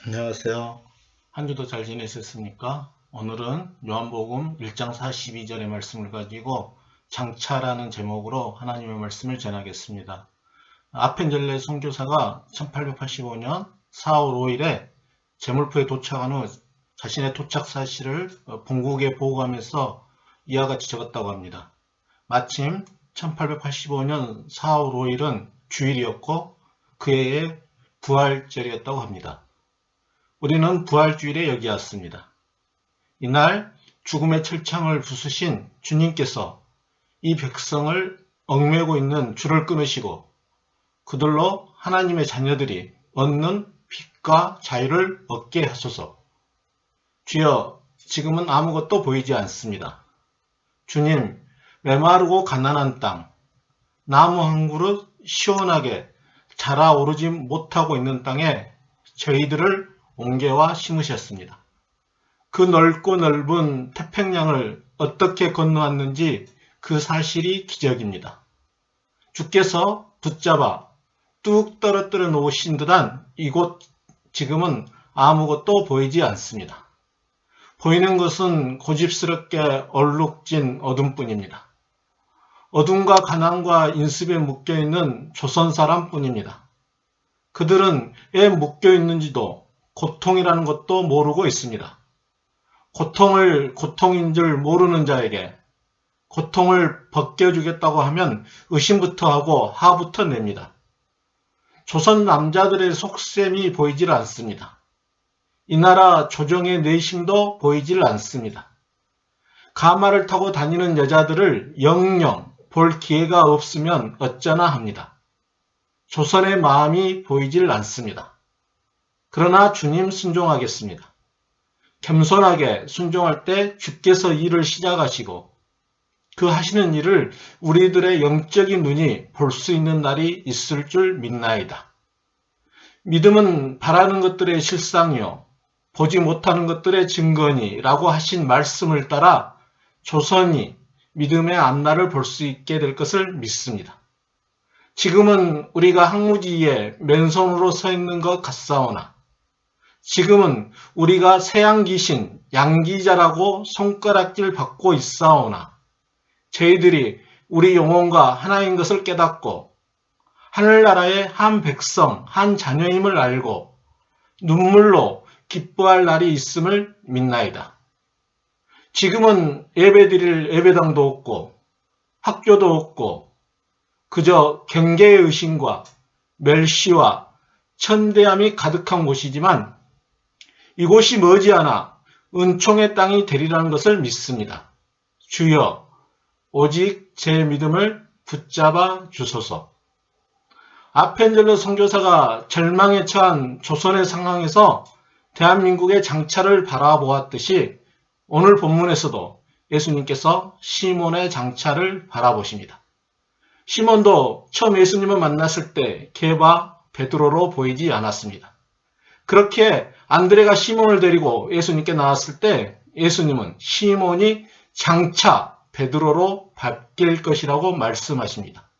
안녕하세요. 한 주도 잘 지내셨습니까? 오늘은 요한복음 1장 42절의 말씀을 가지고 장차라는 제목으로 하나님의 말씀을 전하겠습니다. 아펜젤레 선교사가 1885년 4월 5일에 제물포에 도착한 후 자신의 도착 사실을 본국에 보고하면서 이와 같이 적었다고 합니다. 마침 1885년 4월 5일은 주일이었고 그 해의 부활절이었다고 합니다. 우리는 부활주일에 여기왔습니다. 이날 죽음의 철창을 부수신 주님께서 이 백성을 얽매고 있는 줄을 끊으시고 그들로 하나님의 자녀들이 얻는 빛과 자유를 얻게 하소서. 주여, 지금은 아무것도 보이지 않습니다. 주님, 메마르고 가난한 땅, 나무 한 그루 시원하게 자라오르지 못하고 있는 땅에 저희들을 옹개와 심으셨습니다. 그 넓고 넓은 태평양을 어떻게 건너왔는지 그 사실이 기적입니다. 주께서 붙잡아 뚝 떨어뜨려 놓으신 듯한 이곳 지금은 아무것도 보이지 않습니다. 보이는 것은 고집스럽게 얼룩진 어둠뿐입니다. 어둠과 가난과 인습에 묶여있는 조선 사람뿐입니다. 그들은 왜 묶여있는지도 고통이라는 것도 모르고 있습니다. 고통을 고통인 줄 모르는 자에게 고통을 벗겨주겠다고 하면 의심부터 하고 화부터 냅니다. 조선 남자들의 속셈이 보이질 않습니다. 이 나라 조정의 내심도 보이질 않습니다. 가마를 타고 다니는 여자들을 영영 볼 기회가 없으면 어쩌나 합니다. 조선의 마음이 보이질 않습니다. 그러나 주님 순종하겠습니다. 겸손하게 순종할 때 주께서 일을 시작하시고 그 하시는 일을 우리들의 영적인 눈이 볼 수 있는 날이 있을 줄 믿나이다. 믿음은 바라는 것들의 실상이요 보지 못하는 것들의 증거니라고 하신 말씀을 따라 조선이 믿음의 앞날을 볼 수 있게 될 것을 믿습니다. 지금은 우리가 항무지에 맨손으로 서 있는 것 같사오나 지금은 우리가 세양귀신 양기자라고 손가락질 받고 있사오나 저희들이 우리 영혼과 하나인 것을 깨닫고 하늘나라의 한 백성, 한 자녀임을 알고 눈물로 기뻐할 날이 있음을 믿나이다. 지금은 예배드릴 예배당도 없고 학교도 없고 그저 경계의 의심과 멸시와 천대함이 가득한 곳이지만 이곳이 머지않아 은총의 땅이 되리라는 것을 믿습니다. 주여, 오직 제 믿음을 붙잡아 주소서. 아펜젤러 선교사가 절망에 처한 조선의 상황에서 대한민국의 장차를 바라보았듯이 오늘 본문에서도 예수님께서 시몬의 장차를 바라보십니다. 시몬도 처음 예수님을 만났을 때 게바, 베드로로 보이지 않았습니다. 그렇게 안드레가 시몬을 데리고 예수님께 나왔을 때 예수님은 시몬이 장차 베드로로 바뀔 것이라고 말씀하십니다.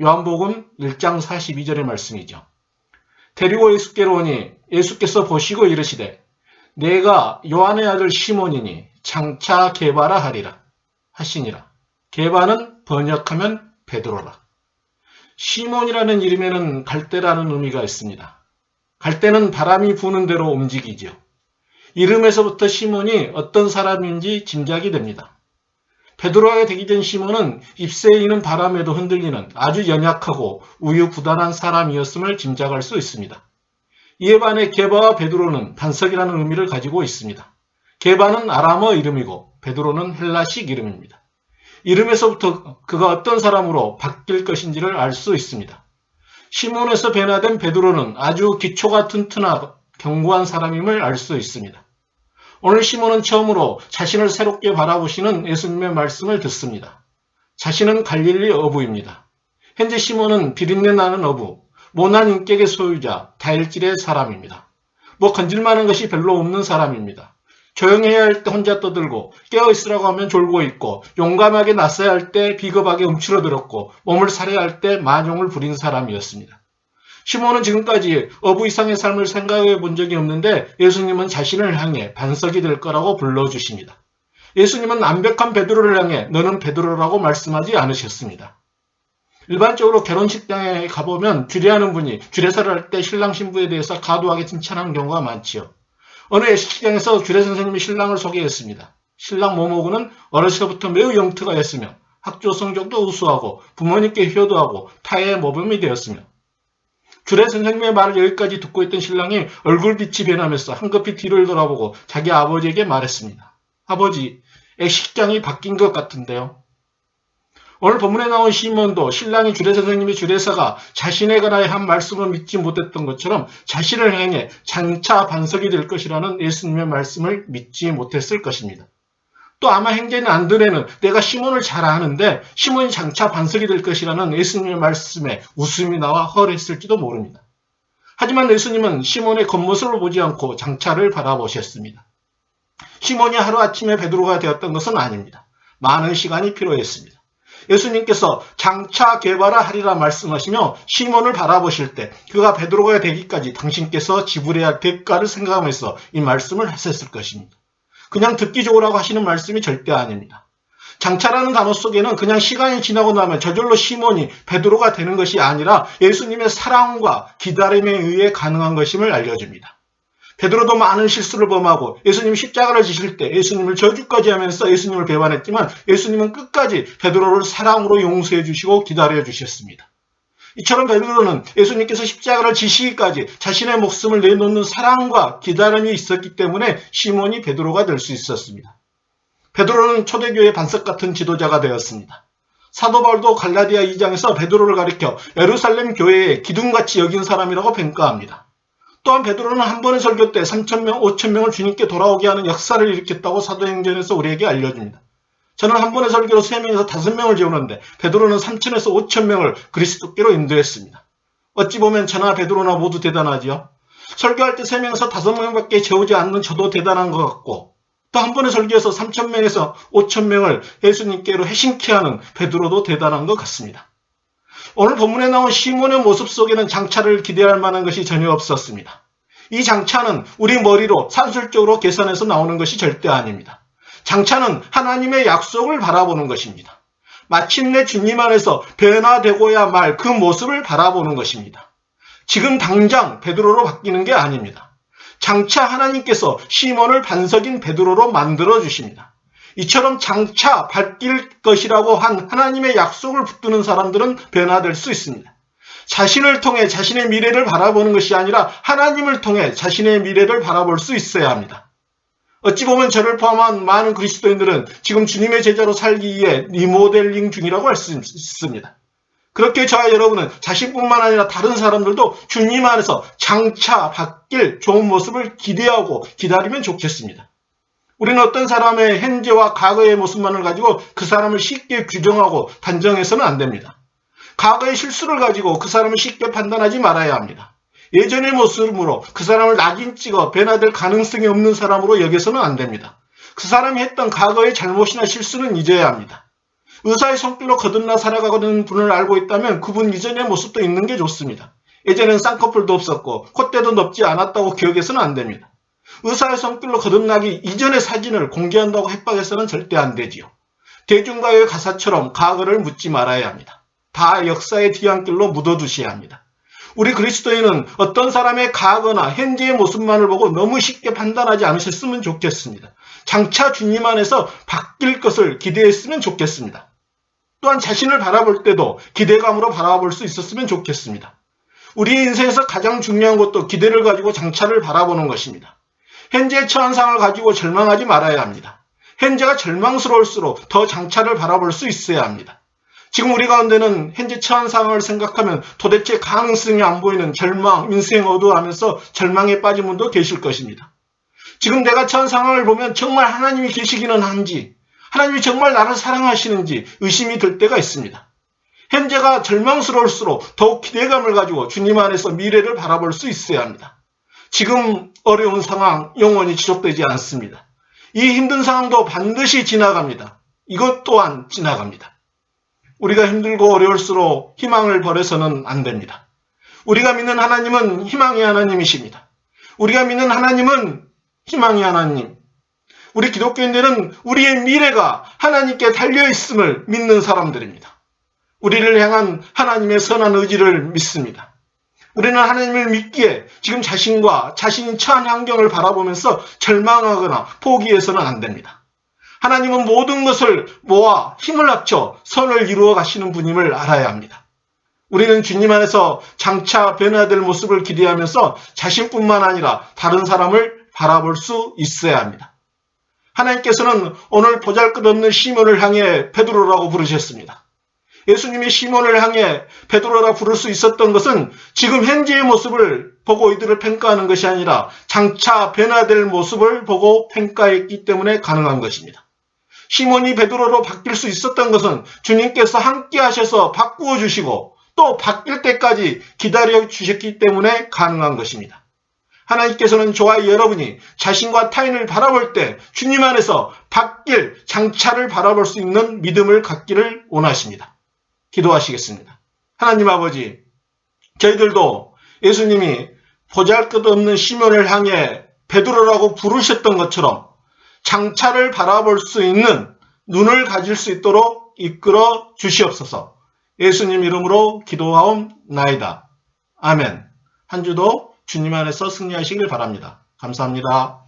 요한복음 1장 42절의 말씀이죠. 데리고 예수께로 오니 예수께서 보시고 이르시되 내가 요한의 아들 시몬이니 장차 게바라 하리라 하시니라. 게바는 번역하면 베드로라. 시몬이라는 이름에는 갈대라는 의미가 있습니다. 갈대는 바람이 부는 대로 움직이죠. 이름에서부터 시몬이 어떤 사람인지 짐작이 됩니다. 베드로가 되기 전 시몬은 잎새에 있는 바람에도 흔들리는 아주 연약하고 우유부단한 사람이었음을 짐작할 수 있습니다. 이에 반해 게바와 베드로는 반석이라는 의미를 가지고 있습니다. 게바는 아람어 이름이고 베드로는 헬라식 이름입니다. 이름에서부터 그가 어떤 사람으로 바뀔 것인지를 알 수 있습니다. 시몬에서 변화된 베드로는 아주 기초가 튼튼하고 견고한 사람임을 알 수 있습니다. 오늘 시몬은 처음으로 자신을 새롭게 바라보시는 예수님의 말씀을 듣습니다. 자신은 갈릴리 어부입니다. 현재 시몬은 비린내 나는 어부, 모난 인격의 소유자, 다혈질의 사람입니다. 건질만한 것이 별로 없는 사람입니다. 조용해야 할 때 혼자 떠들고 깨어있으라고 하면 졸고 있고 용감하게 나서야 할 때 비겁하게 움츠러들었고 몸을 사려야 할 때 만용을 부린 사람이었습니다. 시몬은 지금까지 어부 이상의 삶을 생각해 본 적이 없는데 예수님은 자신을 향해 반석이 될 거라고 불러주십니다. 예수님은 완벽한 베드로를 향해 너는 베드로라고 말씀하지 않으셨습니다. 일반적으로 결혼식장에 가보면 주례하는 분이 주례사를 할 때 신랑 신부에 대해서 과도하게 칭찬하는 경우가 많지요. 어느 예식장에서 주례 선생님이 신랑을 소개했습니다. 신랑 모모군은 어려서부터 매우 영특하였으며 학교 성적도 우수하고 부모님께 효도하고 타의 모범이 되었으며 주례 선생님의 말을 여기까지 듣고 있던 신랑이 얼굴빛이 변하면서 한급히 뒤를 돌아보고 자기 아버지에게 말했습니다. 아버지, 예식장이 바뀐 것 같은데요. 오늘 본문에 나온 시몬도 신랑이 주례 선생님이 주례사가 자신에 관하여 한 말씀을 믿지 못했던 것처럼 자신을 향해 장차 반석이 될 것이라는 예수님의 말씀을 믿지 못했을 것입니다. 또 아마 형제인 안드레는 내가 시몬을 잘 아는데 시몬이 장차 반석이 될 것이라는 예수님의 말씀에 웃음이 나와 헐했을지도 모릅니다. 하지만 예수님은 시몬의 겉모습을 보지 않고 장차를 바라보셨습니다. 시몬이 하루아침에 베드로가 되었던 것은 아닙니다. 많은 시간이 필요했습니다. 예수님께서 장차 개발하 하리라 말씀하시며 시몬을 바라보실 때 그가 베드로가 되기까지 당신께서 지불해야 할 대가를 생각하면서 이 말씀을 하셨을 것입니다. 그냥 듣기 좋으라고 하시는 말씀이 절대 아닙니다. 장차라는 단어 속에는 그냥 시간이 지나고 나면 저절로 시몬이 베드로가 되는 것이 아니라 예수님의 사랑과 기다림에 의해 가능한 것임을 알려줍니다. 베드로도 많은 실수를 범하고 예수님이 십자가를 지실 때 예수님을 저주까지 하면서 예수님을 배반했지만 예수님은 끝까지 베드로를 사랑으로 용서해 주시고 기다려 주셨습니다. 이처럼 베드로는 예수님께서 십자가를 지시기까지 자신의 목숨을 내놓는 사랑과 기다림이 있었기 때문에 시몬이 베드로가 될 수 있었습니다. 베드로는 초대교회의 반석 같은 지도자가 되었습니다. 사도 바울도 갈라디아 2장에서 베드로를 가리켜 예루살렘 교회의 기둥같이 여긴 사람이라고 평가합니다. 또한 베드로는 한 번의 설교 때 3,000명, 5,000명을 주님께 돌아오게 하는 역사를 일으켰다고 사도행전에서 우리에게 알려줍니다. 저는 한 번의 설교로 3명에서 5명을 재우는데 베드로는 3,000에서 5,000명을 그리스도께로 인도했습니다. 어찌 보면 저나 베드로나 모두 대단하지요. 설교할 때 3명에서 5명밖에 재우지 않는 저도 대단한 것 같고 또 한 번의 설교에서 3,000명에서 5,000명을 예수님께로 회심케 하는 베드로도 대단한 것 같습니다. 오늘 본문에 나온 시몬의 모습 속에는 장차를 기대할 만한 것이 전혀 없었습니다. 이 장차는 우리 머리로 산술적으로 계산해서 나오는 것이 절대 아닙니다. 장차는 하나님의 약속을 바라보는 것입니다. 마침내 주님 안에서 변화되고야 말 그 모습을 바라보는 것입니다. 지금 당장 베드로로 바뀌는 게 아닙니다. 장차 하나님께서 시몬을 반석인 베드로로 만들어 주십니다. 이처럼 장차 바뀔 것이라고 한 하나님의 약속을 붙드는 사람들은 변화될 수 있습니다. 자신을 통해 자신의 미래를 바라보는 것이 아니라 하나님을 통해 자신의 미래를 바라볼 수 있어야 합니다. 어찌 보면 저를 포함한 많은 그리스도인들은 지금 주님의 제자로 살기 위해 리모델링 중이라고 할 수 있습니다. 그렇게 저와 여러분은 자신뿐만 아니라 다른 사람들도 주님 안에서 장차 바뀔 좋은 모습을 기대하고 기다리면 좋겠습니다. 우리는 어떤 사람의 현재와 과거의 모습만을 가지고 그 사람을 쉽게 규정하고 단정해서는 안 됩니다. 과거의 실수를 가지고 그 사람을 쉽게 판단하지 말아야 합니다. 예전의 모습으로 그 사람을 낙인 찍어 변화될 가능성이 없는 사람으로 여겨서는 안 됩니다. 그 사람이 했던 과거의 잘못이나 실수는 잊어야 합니다. 의사의 손길로 거듭나 살아가는 분을 알고 있다면 그분 이전의 모습도 있는 게 좋습니다. 예전엔 쌍꺼풀도 없었고 콧대도 높지 않았다고 기억해서는 안 됩니다. 의사의 손길로 거듭나기 이전의 사진을 공개한다고 협박해서는 절대 안 되지요. 대중가요의 가사처럼 과거를 묻지 말아야 합니다. 다 역사의 뒤안길로 묻어두셔야 합니다. 우리 그리스도인은 어떤 사람의 과거나 현재의 모습만을 보고 너무 쉽게 판단하지 않으셨으면 좋겠습니다. 장차 주님 안에서 바뀔 것을 기대했으면 좋겠습니다. 또한 자신을 바라볼 때도 기대감으로 바라볼 수 있었으면 좋겠습니다. 우리 인생에서 가장 중요한 것도 기대를 가지고 장차를 바라보는 것입니다. 현재의 처한 상황을 가지고 절망하지 말아야 합니다. 현재가 절망스러울수록 더 장차를 바라볼 수 있어야 합니다. 지금 우리 가운데는 현재 처한 상황을 생각하면 도대체 가능성이 안 보이는 절망, 인생 어두워하면서 절망에 빠진 분도 계실 것입니다. 지금 내가 처한 상황을 보면 정말 하나님이 계시기는 한지, 하나님이 정말 나를 사랑하시는지 의심이 들 때가 있습니다. 현재가 절망스러울수록 더욱 기대감을 가지고 주님 안에서 미래를 바라볼 수 있어야 합니다. 지금 어려운 상황 영원히 지속되지 않습니다. 이 힘든 상황도 반드시 지나갑니다. 이것 또한 지나갑니다. 우리가 힘들고 어려울수록 희망을 버려서는 안 됩니다. 우리가 믿는 하나님은 희망의 하나님이십니다. 우리가 믿는 하나님은 희망의 하나님. 우리 기독교인들은 우리의 미래가 하나님께 달려있음을 믿는 사람들입니다. 우리를 향한 하나님의 선한 의지를 믿습니다. 우리는 하나님을 믿기에 지금 자신과 자신이 처한 환경을 바라보면서 절망하거나 포기해서는 안 됩니다. 하나님은 모든 것을 모아 힘을 합쳐 선을 이루어 가시는 분임을 알아야 합니다. 우리는 주님 안에서 장차 변화될 모습을 기대하면서 자신뿐만 아니라 다른 사람을 바라볼 수 있어야 합니다. 하나님께서는 오늘 보잘것없는 시몬을 향해 베드로라고 부르셨습니다. 예수님이 시몬을 향해 베드로라 부를 수 있었던 것은 지금 현재의 모습을 보고 이들을 평가하는 것이 아니라 장차 변화될 모습을 보고 평가했기 때문에 가능한 것입니다. 시몬이 베드로로 바뀔 수 있었던 것은 주님께서 함께 하셔서 바꾸어 주시고 또 바뀔 때까지 기다려 주셨기 때문에 가능한 것입니다. 하나님께서는 저와 여러분이 자신과 타인을 바라볼 때 주님 안에서 바뀔 장차를 바라볼 수 있는 믿음을 갖기를 원하십니다. 기도하시겠습니다. 하나님 아버지, 저희들도 예수님이 보잘것없는 시몬을 향해 베드로라고 부르셨던 것처럼 장차를 바라볼 수 있는 눈을 가질 수 있도록 이끌어 주시옵소서. 예수님 이름으로 기도하옵나이다. 아멘. 한 주도 주님 안에서 승리하시길 바랍니다. 감사합니다.